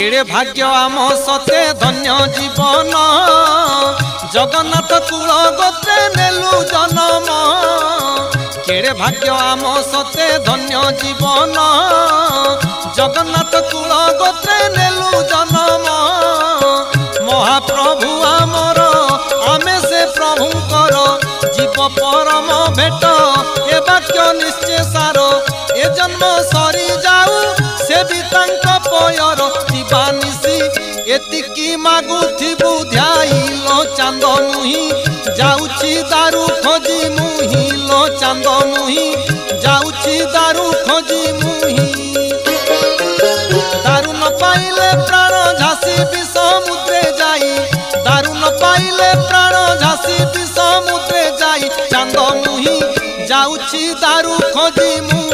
केड़े भाग्य आम सते धन्य जीवन जगन्नाथ कुल गोत्रे नेलु जन्म। केड़े भाग्य आम सते धन्य जीवन जगन्नाथ कुल गोत्रे नेलु जन्म। महाप्रभु आमर आमे से प्रभुंकर जीव परम भेट ए वाक्य निश्चय सार। ए जन्म सरी जाऊ से भी तांक पयर दिवानिसी एतिकी मागुथिबु ध्याइलो चांद मुही जाउची दारू खोजी मुही लो चांद मुही जाउची दारू खोजी मुही। दारू न पाइले प्राण झांसी भी समुद्रे जाई दारू न पाइले प्राण झांसी भी समुद्रे जाई चांद मुही जाउची दारू खोजी मुही।